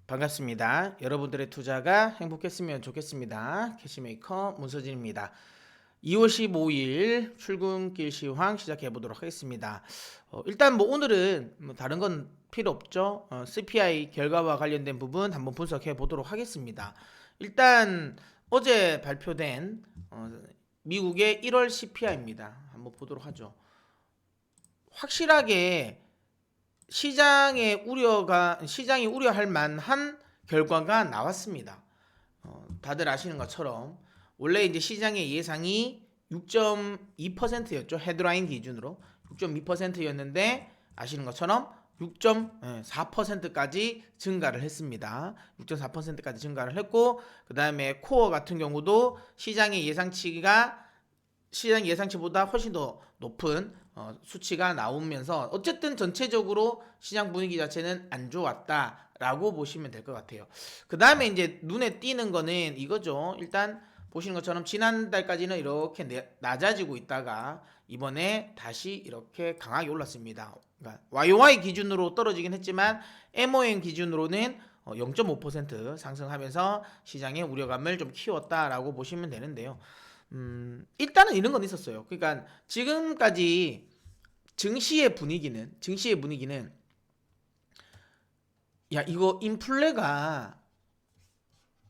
반갑습니다. 여러분들의 투자가 행복했으면 좋겠습니다. 캐시메이커 문서진입니다. 2월 15일 출근길 시황 시작해 보도록 하겠습니다. 일단 오늘은 다른 건 필요 없죠. CPI 결과와 관련된 부분 한번 분석해 보도록 하겠습니다. 일단 어제 발표된 미국의 1월 CPI입니다. 한번 보도록 하죠. 확실하게 시장이 우려할 만한 결과가 나왔습니다. 다들 아시는 것처럼 원래 이제 시장의 예상이 6.2%였죠. 헤드라인 기준으로 6.2%였는데 아시는 것처럼 6.4%까지 증가를 했습니다. 6.4%까지 증가를 했고, 그 다음에 코어 같은 경우도 시장 예상치보다 훨씬 더 높은 수치가 나오면서 어쨌든 전체적으로 시장 분위기 자체는 안 좋았다라고 보시면 될 것 같아요. 그 다음에 이제 눈에 띄는 거는 이거죠. 일단 보시는 것처럼 지난달까지는 이렇게 낮아지고 있다가 이번에 다시 이렇게 강하게 올랐습니다. 그러니까 YOY 기준으로 떨어지긴 했지만 MOM 기준으로는 0.5% 상승하면서 시장의 우려감을 좀 키웠다라고 보시면 되는데요. 일단은 이런 건 있었어요. 그러니까 지금까지 증시의 분위기는 야, 이거 인플레가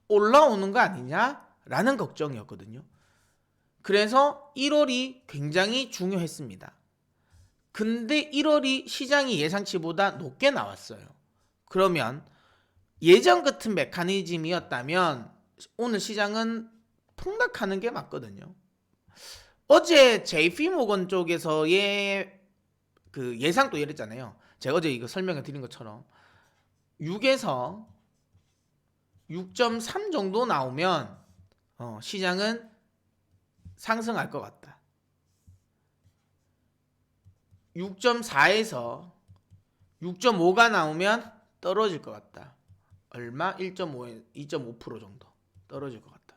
올라오는 거 아니냐라는 걱정이었거든요. 그래서 1월이 굉장히 중요했습니다. 근데 1월이 시장이 예상치보다 높게 나왔어요. 그러면 예전 같은 메커니즘이었다면 오늘 시장은 폭락하는 게 맞거든요. 어제 JP모건 쪽에서의 그 예상도 이랬잖아요. 제가 어제 이거 설명을 드린 것처럼 6에서 6.3 정도 나오면 시장은 상승할 것 같다. 6.4에서 6.5가 나오면 떨어질 것 같다. 얼마? 1.5, 2.5% 정도 떨어질 것 같다.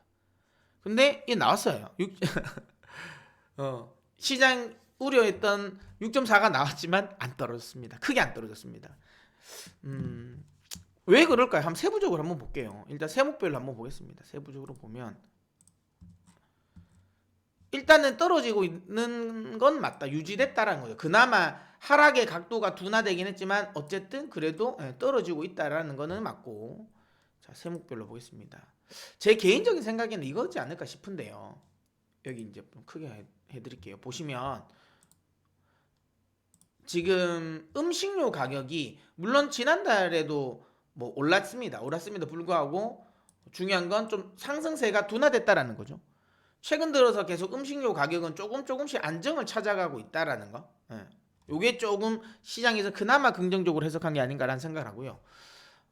근데 이게 나왔어요. 시장 우려했던 6.4가 나왔지만 안 떨어졌습니다. 크게 안 떨어졌습니다. 왜 그럴까요? 한번 세부적으로 한번 볼게요. 일단 세목별로 한번 보겠습니다. 세부적으로 보면 일단은 떨어지고 있는 건 맞다. 유지됐다라는 거죠. 그나마 하락의 각도가 둔화되긴 했지만 어쨌든 그래도 떨어지고 있다라는 거는 맞고. 자, 세목별로 보겠습니다. 제 개인적인 생각에는 이거지 않을까 싶은데요. 여기 이제 좀 크게 해드릴게요. 보시면 지금 음식료 가격이 물론 지난달에도 올랐습니다. 불구하고 중요한 건 좀 상승세가 둔화됐다라는 거죠. 최근 들어서 계속 음식료 가격은 조금씩 안정을 찾아가고 있다라는 거. 요게 조금 시장에서 그나마 긍정적으로 해석한 게 아닌가라는 생각을 하고요.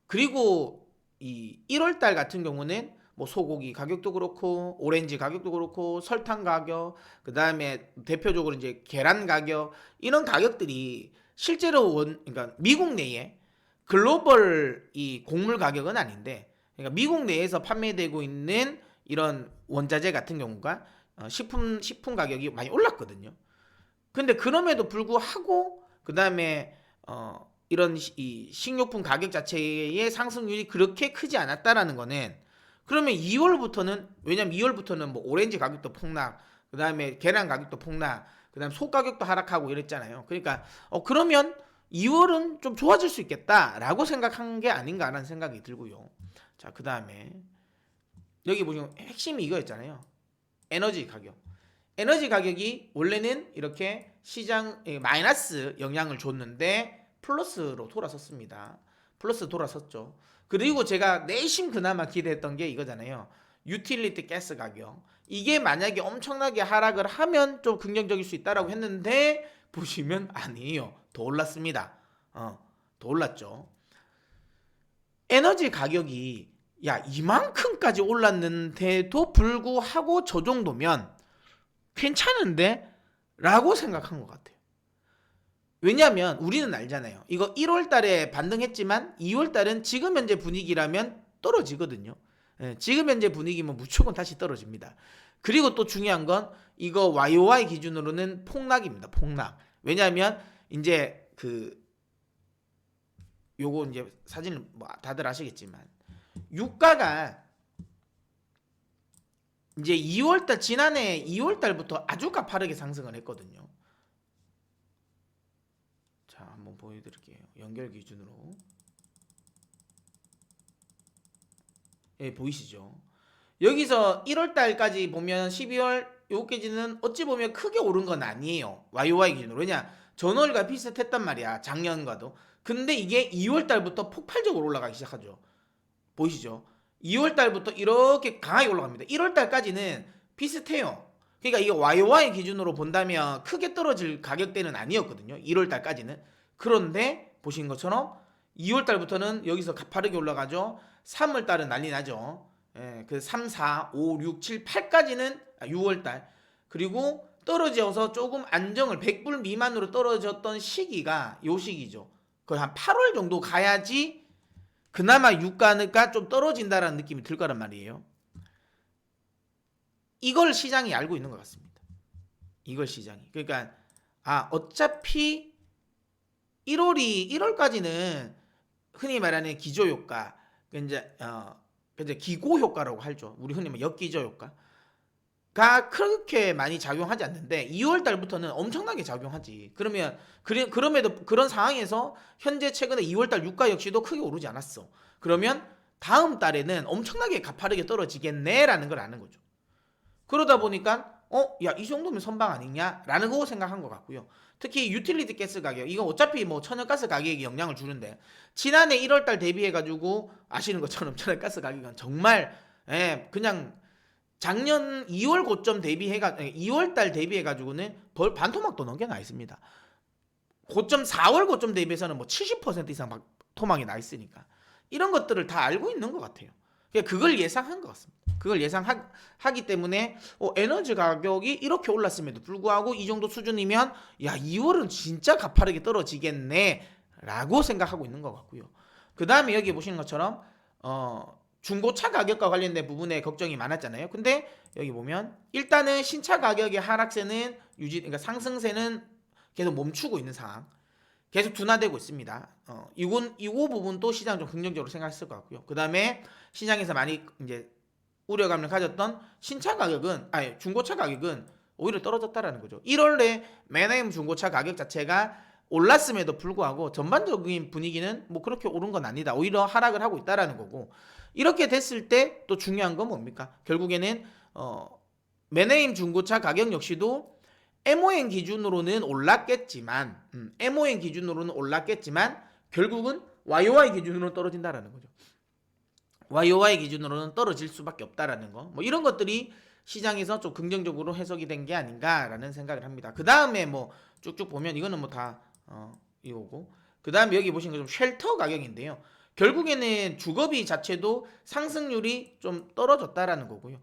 그리고 이 1월달 같은 경우는 소고기 가격도 그렇고 오렌지 가격도 그렇고 설탕 가격, 그 다음에 대표적으로 이제 계란 가격, 이런 가격들이 실제로 그러니까 미국 내에 글로벌 이 곡물 가격은 아닌데, 그러니까 미국 내에서 판매되고 있는 이런 원자재 같은 경우가 식품 가격이 많이 올랐거든요. 근데 그럼에도 불구하고 그 다음에 이런 이 식료품 가격 자체의 상승률이 그렇게 크지 않았다라는 거는, 그러면 2월부터는, 왜냐면 2월부터는 오렌지 가격도 폭락, 그 다음에 계란 가격도 폭락, 그 다음에 소 가격도 하락하고 이랬잖아요. 그러니까 그러면 2월은 좀 좋아질 수 있겠다라고 생각한 게 아닌가라는 생각이 들고요. 자, 그 다음에 여기 보시면 핵심이 이거였잖아요. 에너지 가격. 에너지 가격이 원래는 이렇게 시장에 마이너스 영향을 줬는데 플러스로 돌아섰습니다. 플러스 돌아섰죠. 그리고 제가 내심 그나마 기대했던 게 이거잖아요. 유틸리티 가스 가격. 이게 만약에 엄청나게 하락을 하면 좀 긍정적일 수 있다라고 했는데 보시면 아니에요. 더 올랐습니다. 더 올랐죠. 에너지 가격이 이만큼까지 올랐는데도 불구하고 저 정도면 괜찮은데? 라고 생각한 것 같아요. 왜냐하면 우리는 알잖아요. 이거 1월 달에 반등했지만 2월 달은 지금 현재 분위기라면 떨어지거든요. 지금 현재 분위기면 무조건 다시 떨어집니다. 그리고 또 중요한 건 이거 YOY 기준으로는 폭락입니다. 폭락. 왜냐하면 이제 요거 이제 사진을 뭐 다들 아시겠지만 유가가 이제 2월달 지난해 2월달부터 아주 가파르게 상승을 했거든요. 자, 한번 보여드릴게요. 연결 기준으로. 예, 보이시죠? 여기서 1월달까지 보면 12월 요까지는 어찌 보면 크게 오른 건 아니에요. YOY 기준으로. 왜냐? 전월과 비슷했단 말이야. 작년과도. 근데 이게 2월달부터 폭발적으로 올라가기 시작하죠. 보이시죠? 2월달부터 이렇게 강하게 올라갑니다. 1월달까지는 비슷해요. 그러니까 이게 YOY 기준으로 본다면 크게 떨어질 가격대는 아니었거든요. 1월달까지는. 그런데 보신 것처럼 2월달부터는 여기서 가파르게 올라가죠. 3월달은 난리 나죠. 예, 그 3, 4, 5, 6, 7, 8까지는 6월달. 그리고 떨어져서 조금 안정을 100불 미만으로 떨어졌던 시기가 요 시기죠. 거의 한 8월 정도 가야지 그나마 유가가 좀 떨어진다라는 느낌이 들 거란 말이에요. 이걸 시장이 알고 있는 것 같습니다. 이걸 시장이. 그러니까 어차피 1월까지는 흔히 말하는 기저 효과, 이제 기고 효과라고 하죠. 우리 흔히 말 역기저 효과가 그렇게 많이 작용하지 않는데 2월 달부터는 엄청나게 작용하지. 그럼에도 그런 상황에서 현재 최근에 2월 달 유가 역시도 크게 오르지 않았어. 그러면 다음 달에는 엄청나게 가파르게 떨어지겠네라는 걸 아는 거죠. 그러다 보니까 야, 이 정도면 선방 아니냐라는 거 생각한 것 같고요. 특히 유틸리티 가스 가격, 이거 어차피 뭐 천연가스 가격이 영향을 주는데 지난해 1월달 대비해가지고 아시는 것처럼 천연가스 가격은 정말 그냥 작년 2월 고점 2월달 대비해가지고는 반토막도 넘겨나 있습니다. 고점 4월 고점 대비해서는 뭐 70% 이상 토막이 나 있으니까 이런 것들을 다 알고 있는 것 같아요. 그걸 예상한 것 같습니다. 그걸 예상하기 때문에 에너지 가격이 이렇게 올랐음에도 불구하고 이 정도 수준이면 야 2월은 진짜 가파르게 떨어지겠네 라고 생각하고 있는 것 같고요. 그 다음에 여기 보시는 것처럼 중고차 가격과 관련된 부분에 걱정이 많았잖아요. 근데 여기 보면 일단은 신차 가격의 하락세는 그러니까 상승세는 계속 멈추고 있는 상황. 계속 둔화되고 있습니다. 이 부분도 시장 좀 긍정적으로 생각했을 것 같고요. 그 다음에 시장에서 많이 이제 우려감을 가졌던 중고차 가격은 오히려 떨어졌다라는 거죠. 1월에 맨해임 중고차 가격 자체가 올랐음에도 불구하고 전반적인 분위기는 뭐 그렇게 오른 건 아니다. 오히려 하락을 하고 있다라는 거고. 이렇게 됐을 때 또 중요한 건 뭡니까? 결국에는 맨해임 중고차 가격 역시도 MON 기준으로는 올랐겠지만 결국은 YOY 기준으로 떨어진다라는 거죠. YOY 기준으로는 떨어질 수밖에 없다라는 거. 뭐 이런 것들이 시장에서 좀 긍정적으로 해석이 된 게 아닌가라는 생각을 합니다. 그 다음에 뭐 쭉쭉 보면 이거는 뭐 다 이거고. 그 다음에 여기 보신 것처럼 쉘터 가격인데요. 결국에는 주거비 자체도 상승률이 좀 떨어졌다라는 거고요.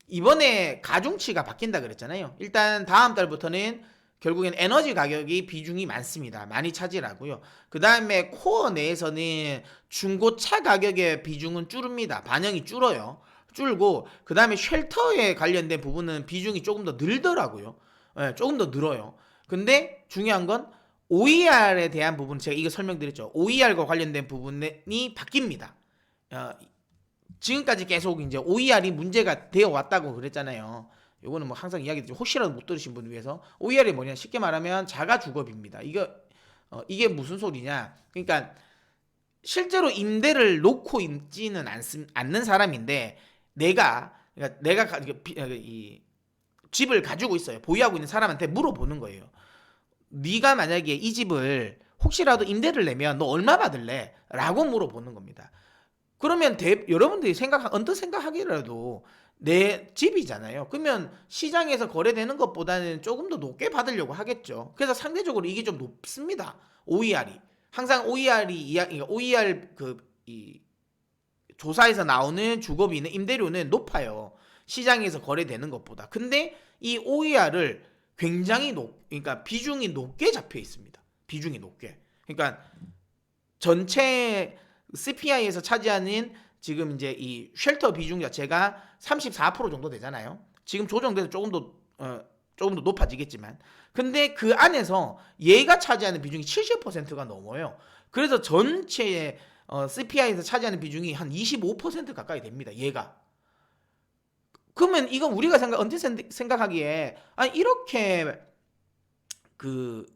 이번에 가중치가 바뀐다 그랬잖아요. 일단 다음 달부터는 결국엔 에너지 가격이 비중이 많습니다. 많이 차지하고요. 그 다음에 코어 내에서는 중고차 가격의 비중은 줄입니다. 반영이 줄고 그 다음에 쉘터에 관련된 부분은 비중이 조금 더 늘더라고요. 조금 더 늘어요. 근데 중요한 건 OER에 대한 부분, 제가 이거 설명드렸죠. OER과 관련된 부분이 바뀝니다. 지금까지 계속 이제 OER이 문제가 되어 왔다고 그랬잖아요. 요거는 뭐 항상 이야기드리죠. 혹시라도 못 들으신 분 위해서 OER이 뭐냐, 쉽게 말하면 자가 주거비입니다. 이게 무슨 소리냐? 그러니까 실제로 임대를 놓고 있지는 않는 사람인데 내가 이 집을 가지고 있어요. 보유하고 있는 사람한테 물어보는 거예요. 네가 만약에 이 집을 혹시라도 임대를 내면 너 얼마 받을래? 라고 물어보는 겁니다. 그러면 여러분들이 언뜻 생각하기라도 내 집이잖아요. 그러면 시장에서 거래되는 것보다는 조금 더 높게 받으려고 하겠죠. 그래서 상대적으로 이게 좀 높습니다. OER이. 항상 OER 조사에서 나오는 주거비는 임대료는 높아요. 시장에서 거래되는 것보다. 근데 이 OER을 굉장히 그러니까 비중이 높게 잡혀 있습니다. 비중이 높게. 그러니까 전체 CPI에서 차지하는 지금 이제 이 쉘터 비중 자체가 34% 정도 되잖아요. 지금 조정돼서 조금 더 높아지겠지만, 근데 그 안에서 얘가 차지하는 비중이 70%가 넘어요. 그래서 전체의 CPI에서 차지하는 비중이 한 25% 가까이 됩니다. 얘가. 그러면 이건 우리가 언제 생각하기에 이렇게 그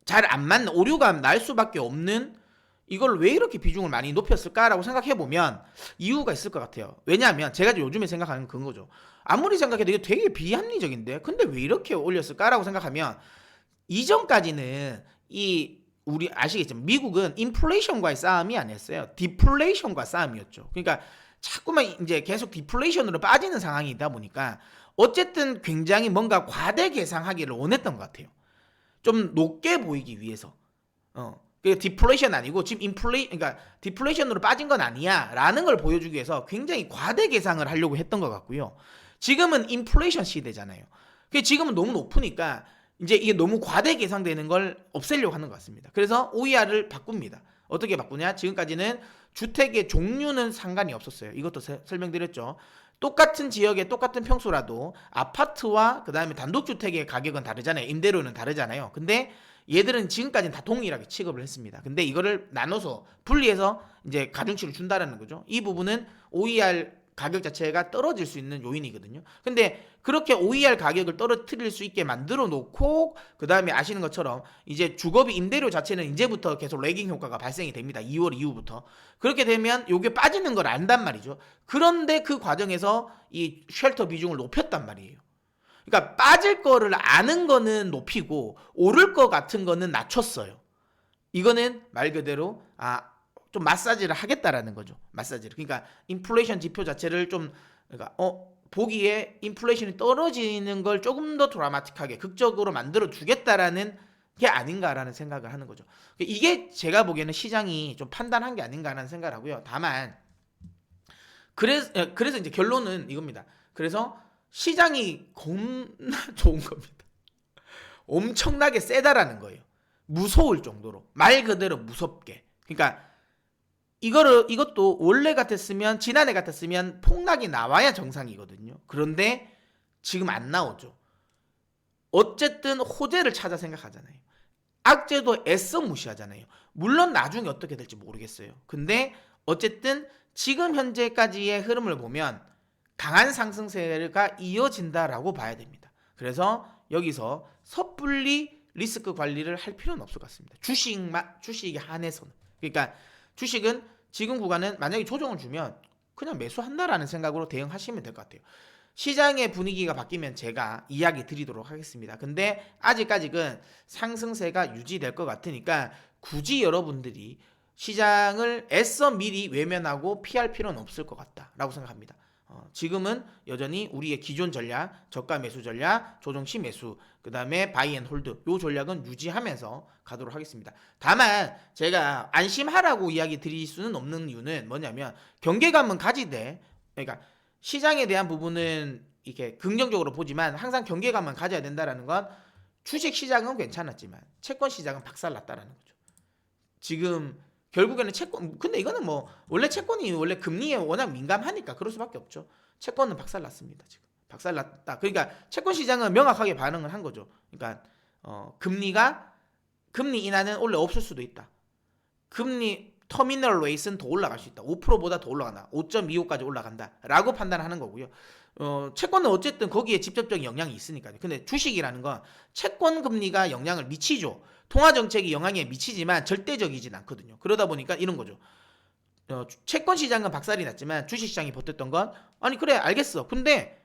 잘 안 맞는 오류가 날 수밖에 없는 이걸 왜 이렇게 비중을 많이 높였을까라고 생각해 보면 이유가 있을 것 같아요. 왜냐하면 제가 요즘에 생각하는 그런 거죠. 아무리 생각해도 이게 되게 비합리적인데 근데 왜 이렇게 올렸을까라고 생각하면 이전까지는 우리 아시겠지만 미국은 인플레이션과의 싸움이 아니었어요. 디플레이션과 싸움이었죠. 그러니까 자꾸만 이제 계속 디플레이션으로 빠지는 상황이다 보니까 어쨌든 굉장히 뭔가 과대 계상하기를 원했던 것 같아요. 좀 높게 보이기 위해서. 그러니까 디플레이션 아니고 지금 그러니까 디플레이션으로 빠진 건 아니야라는 걸 보여주기 위해서 굉장히 과대 계상을 하려고 했던 것 같고요. 지금은 인플레이션 시대잖아요. 지금은 너무 높으니까 이제 이게 너무 과대 계상되는 걸 없애려고 하는 것 같습니다. 그래서 OER을 바꿉니다. 어떻게 바꾸냐? 지금까지는 주택의 종류는 상관이 없었어요. 이것도 설명드렸죠. 똑같은 지역에 똑같은 평수라도 아파트와 그 다음에 단독주택의 가격은 다르잖아요. 임대료는 다르잖아요. 근데 얘들은 지금까지는 다 동일하게 취급을 했습니다. 근데 이거를 나눠서 분리해서 이제 가중치를 준다라는 거죠. 이 부분은 OER 가격 자체가 떨어질 수 있는 요인이거든요. 근데 그렇게 OER 가격을 떨어뜨릴 수 있게 만들어 놓고 그 다음에 아시는 것처럼 이제 주거비 임대료 자체는 이제부터 계속 레깅 효과가 발생이 됩니다. 2월 이후부터. 그렇게 되면 이게 빠지는 걸 안단 말이죠. 그런데 그 과정에서 이 쉘터 비중을 높였단 말이에요. 그러니까 빠질 거를 아는 거는 높이고 오를 거 같은 거는 낮췄어요. 이거는 말 그대로 좀 마사지를 하겠다라는 거죠. 마사지를. 그러니까 인플레이션 지표 자체를 좀 그러니까 보기에 인플레이션이 떨어지는 걸 조금 더 드라마틱하게 극적으로 만들어 주겠다라는 게 아닌가라는 생각을 하는 거죠. 이게 제가 보기에는 시장이 좀 판단한 게 아닌가라는 생각을 하고요. 다만 그래서 이제 결론은 이겁니다. 그래서 시장이 겁나 좋은 겁니다. 엄청나게 세다라는 거예요. 무서울 정도로. 말 그대로 무섭게. 그러니까 이것도 원래 같았으면 지난해 같았으면 폭락이 나와야 정상이거든요. 그런데 지금 안 나오죠. 어쨌든 호재를 찾아 생각하잖아요. 악재도 애써 무시하잖아요. 물론 나중에 어떻게 될지 모르겠어요. 근데 어쨌든 지금 현재까지의 흐름을 보면 강한 상승세가 이어진다라고 봐야 됩니다. 그래서 여기서 섣불리 리스크 관리를 할 필요는 없을 것 같습니다. 주식에 한해서는. 그러니까 주식은 지금 구간은 만약에 조정을 주면 그냥 매수한다라는 생각으로 대응하시면 될 것 같아요. 시장의 분위기가 바뀌면 제가 이야기 드리도록 하겠습니다. 근데 아직까지는 상승세가 유지될 것 같으니까 굳이 여러분들이 시장을 애써 미리 외면하고 피할 필요는 없을 것 같다라고 생각합니다. 지금은 여전히 우리의 기존 전략, 저가 매수 전략, 조정시 매수, 그 다음에 바이 앤 홀드 요 전략은 유지하면서 가도록 하겠습니다. 다만 제가 안심하라고 이야기 드릴 수는 없는 이유는 뭐냐면 경계감은 가지되 그러니까 시장에 대한 부분은 이렇게 긍정적으로 보지만 항상 경계감만 가져야 된다라는 건 주식 시장은 괜찮았지만 채권 시장은 박살났다라는 거죠. 지금 결국에는 채권 근데 이거는 뭐 원래 채권이 원래 금리에 워낙 민감하니까 그럴 수밖에 없죠. 채권은 박살났습니다. 지금 박살났다. 그러니까 채권 시장은 명확하게 반응을 한 거죠. 그러니까 금리 인하는 원래 없을 수도 있다. 금리 터미널 레이트는 더 올라갈 수 있다. 5%보다 더 올라간다. 5.25까지 올라간다. 라고 판단하는 거고요. 채권은 어쨌든 거기에 직접적인 영향이 있으니까요. 근데 주식이라는 건 채권 금리가 영향을 미치죠. 통화 정책이 영향에 미치지만 절대적이진 않거든요. 그러다 보니까 이런 거죠. 채권 시장은 박살이 났지만 주식 시장이 버텼던 건 아니 그래 알겠어. 근데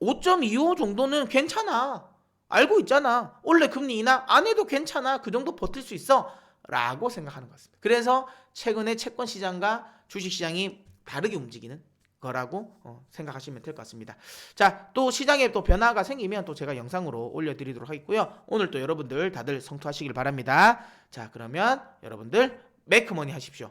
5.25 정도는 괜찮아. 알고 있잖아. 원래 금리 인하 안 해도 괜찮아. 그 정도 버틸 수 있어. 라고 생각하는 것 같습니다. 그래서 최근에 채권 시장과 주식 시장이 다르게 움직이는 거라고 생각하시면 될 것 같습니다. 자, 또 시장에 또 변화가 생기면 또 제가 영상으로 올려드리도록 하겠고요. 오늘 또 여러분들 다들 성투하시길 바랍니다. 자, 그러면 여러분들 메이크머니 하십시오.